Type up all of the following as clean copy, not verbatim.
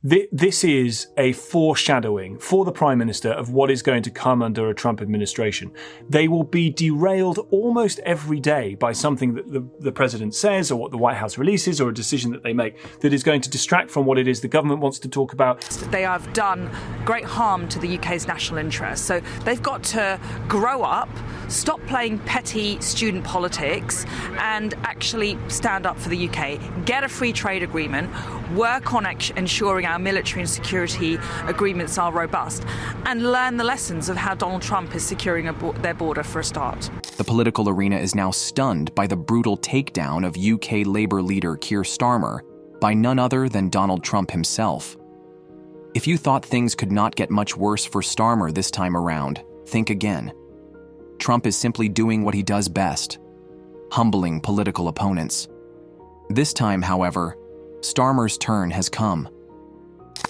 This is a foreshadowing for the Prime Minister of what is going to come under a Trump administration. They will be derailed almost every day by something that the President says or what the White House releases or a decision that they make that is going to distract from what it is the government wants to talk about. They have done great harm to the UK's national interest. So they've got to grow up, stop playing petty student politics and actually stand up for the UK, get a free trade agreement, work on ensuring our military and security agreements are robust, and learn the lessons of how Donald Trump is securing their border for a start. The political arena is now stunned by the brutal takedown of UK Labour leader Keir Starmer by none other than Donald Trump himself. If you thought things could not get much worse for Starmer this time around, think again. Trump is simply doing what he does best, humbling political opponents. This time, however, Starmer's turn has come.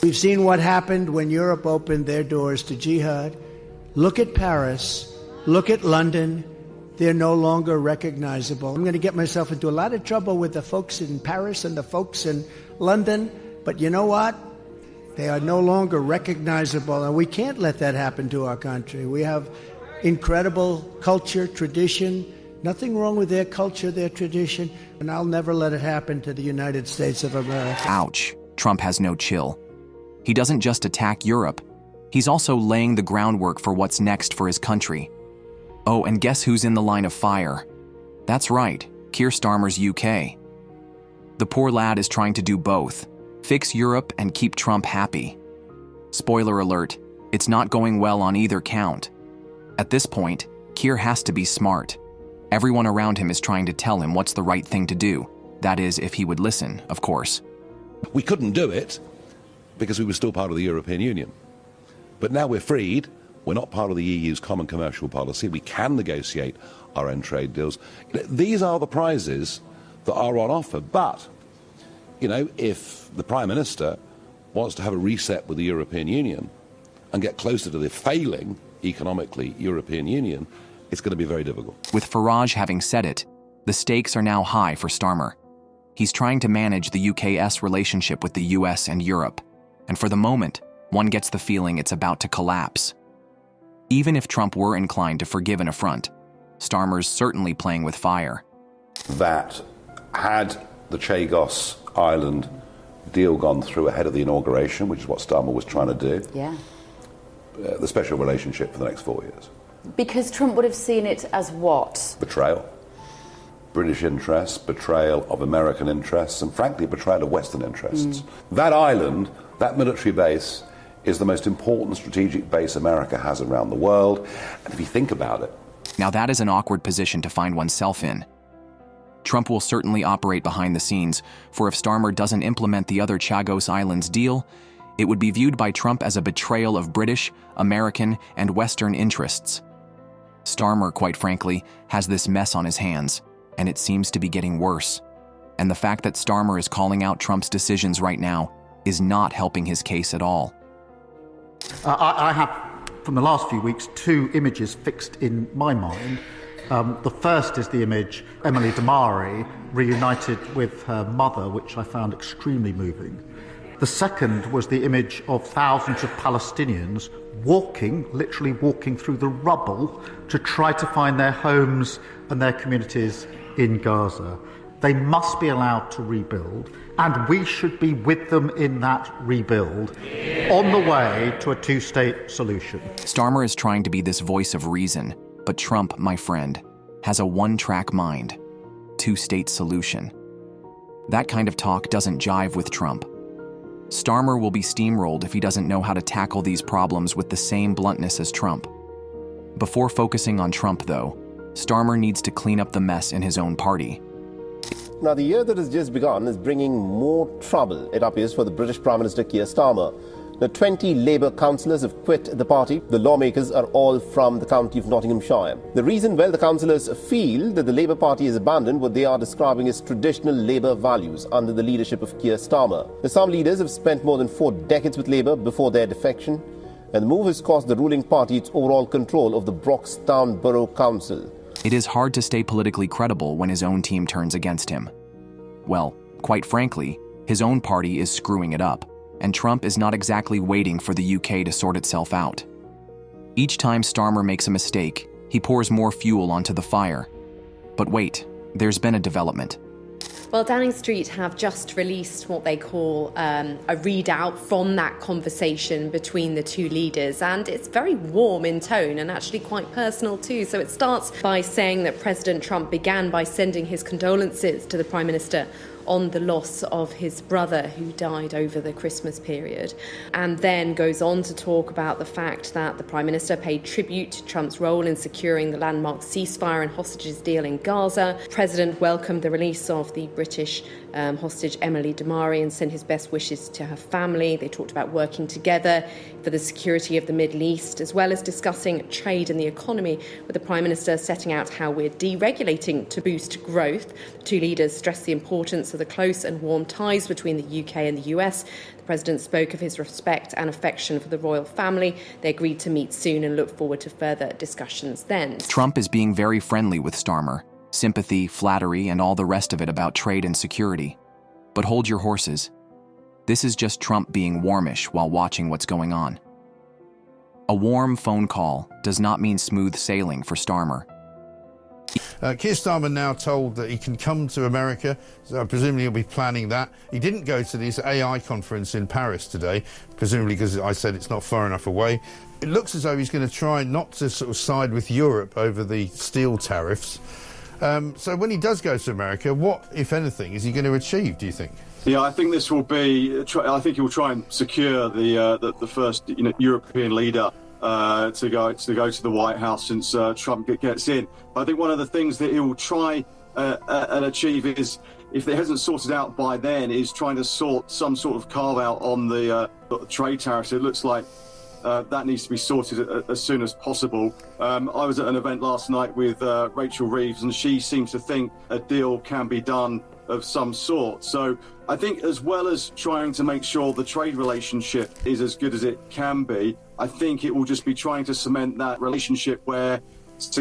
We've seen what happened when Europe opened their doors to jihad. Look at Paris. Look at London. They're no longer recognizable. I'm going to get myself into a lot of trouble with the folks in Paris and the folks in London. But you know what? They are no longer recognizable, and we can't let that happen to our country. We have incredible culture, tradition. Nothing wrong with their culture, their tradition, and I'll never let it happen to the United States of America. Ouch. Trump has no chill. He doesn't just attack Europe. He's also laying the groundwork for what's next for his country. Oh, and guess who's in the line of fire? That's right, Keir Starmer's UK. The poor lad is trying to do both, fix Europe and keep Trump happy. Spoiler alert, it's not going well on either count. At this point, Keir has to be smart. Everyone around him is trying to tell him what's the right thing to do. That is, if he would listen, of course. We couldn't do it because we were still part of the European Union. But now we're freed. We're not part of the EU's common commercial policy. We can negotiate our own trade deals. These are the prizes that are on offer. But, if the Prime Minister wants to have a reset with the European Union and get closer to the failing, economically, European Union, it's going to be very difficult. With Farage having said it, the stakes are now high for Starmer. He's trying to manage the UK's relationship with the US and Europe, and for the moment, one gets the feeling it's about to collapse. Even if Trump were inclined to forgive an affront, Starmer's certainly playing with fire. That had the Chagos Island deal gone through ahead of the inauguration, which is what Starmer was trying to do, the special relationship for the next 4 years. Because Trump would have seen it as what? Betrayal. British interests, betrayal of American interests, and frankly, betrayal of Western interests. That island, that military base, is the most important strategic base America has around the world. And if you think about it... Now that is an awkward position to find oneself in. Trump will certainly operate behind the scenes, for if Starmer doesn't implement the other Chagos Islands deal, it would be viewed by Trump as a betrayal of British, American, and Western interests. Starmer, quite frankly, has this mess on his hands, and it seems to be getting worse. And the fact that Starmer is calling out Trump's decisions right now is not helping his case at all. I have, from the last few weeks, two images fixed in my mind. The first is the image Emily Damari reunited with her mother, which I found extremely moving. The second was the image of thousands of Palestinians literally walking through the rubble to try to find their homes and their communities in Gaza. They must be allowed to rebuild, and we should be with them in that rebuild on the way to a two-state solution. Starmer is trying to be this voice of reason, but Trump, my friend, has a one-track mind. Two-state solution. That kind of talk doesn't jive with Trump. Starmer will be steamrolled if he doesn't know how to tackle these problems with the same bluntness as Trump. Before focusing on Trump, though, Starmer needs to clean up the mess in his own party. Now, the year that has just begun is bringing more trouble, it appears, for the British Prime Minister Keir Starmer. Now, 20 Labour councillors have quit the party. The lawmakers are all from the county of Nottinghamshire. The reason, well, the councillors feel that the Labour Party has abandoned what they are describing as traditional Labour values under the leadership of Keir Starmer. Now, some leaders have spent more than 4 decades with Labour before their defection, and the move has cost the ruling party its overall control of the Broxtown Borough Council. It is hard to stay politically credible when his own team turns against him. Well, quite frankly, his own party is screwing it up. and Trump is not exactly waiting for the UK to sort itself out. Each time Starmer makes a mistake, he pours more fuel onto the fire. But wait, there's been a development. Well, Downing Street have just released what they call a readout from that conversation between the two leaders, and it's very warm in tone and actually quite personal too. So it starts by saying that President Trump began by sending his condolences to the Prime Minister on the loss of his brother who died over the Christmas period, and then goes on to talk about the fact that the Prime Minister paid tribute to Trump's role in securing the landmark ceasefire and hostages deal in Gaza. The President welcomed the release of the British hostage Emily Damari and sent his best wishes to her family. They talked about working together for the security of the Middle East, as well as discussing trade and the economy, with the Prime Minister setting out how we're deregulating to boost growth. The two leaders stressed the importance of the close and warm ties between the UK and the US. The President spoke of his respect and affection for the royal family. They agreed to meet soon and look forward to further discussions then. Trump is being very friendly with Starmer. Sympathy, flattery, and all the rest of it about trade and security. But hold your horses. This is just Trump being warmish while watching what's going on. A warm phone call does not mean smooth sailing for Starmer. Keir Starmer now told that he can come to America, so presumably he'll be planning that. He didn't go to this AI conference in Paris today, presumably because I said it's not far enough away. It looks as though he's going to try not to sort of side with Europe over the steel tariffs. So when he does go to America, what, if anything, is he going to achieve, do you think? Yeah, I think this will be. I think he'll try and secure the first European leader to go to the White House since Trump gets in. But I think one of the things that he will try and achieve is, if it hasn't sorted out by then, is trying to sort some sort of carve out on the trade tariffs. It looks like that needs to be sorted as soon as possible. I was at an event last night with Rachel Reeves, and she seems to think a deal can be done of some sort. So I think, as well as trying to make sure the trade relationship is as good as it can be, I think it will just be trying to cement that relationship where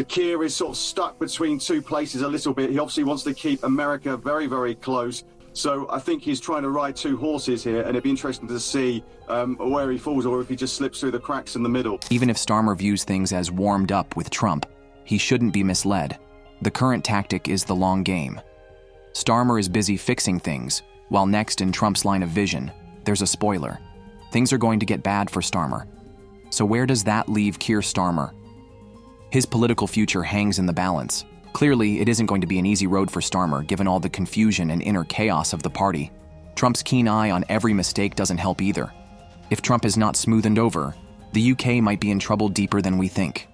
Keir is sort of stuck between two places a little bit. He obviously wants to keep America very, very close. So I think he's trying to ride two horses here, and it'd be interesting to see where he falls, or if he just slips through the cracks in the middle. Even if Starmer views things as warmed up with Trump, he shouldn't be misled. The current tactic is the long game. Starmer is busy fixing things, while next in Trump's line of vision, there's a spoiler. Things are going to get bad for Starmer. So where does that leave Keir Starmer? His political future hangs in the balance. Clearly, it isn't going to be an easy road for Starmer, given all the confusion and inner chaos of the party. Trump's keen eye on every mistake doesn't help either. If Trump is not smoothened over, the UK might be in trouble deeper than we think.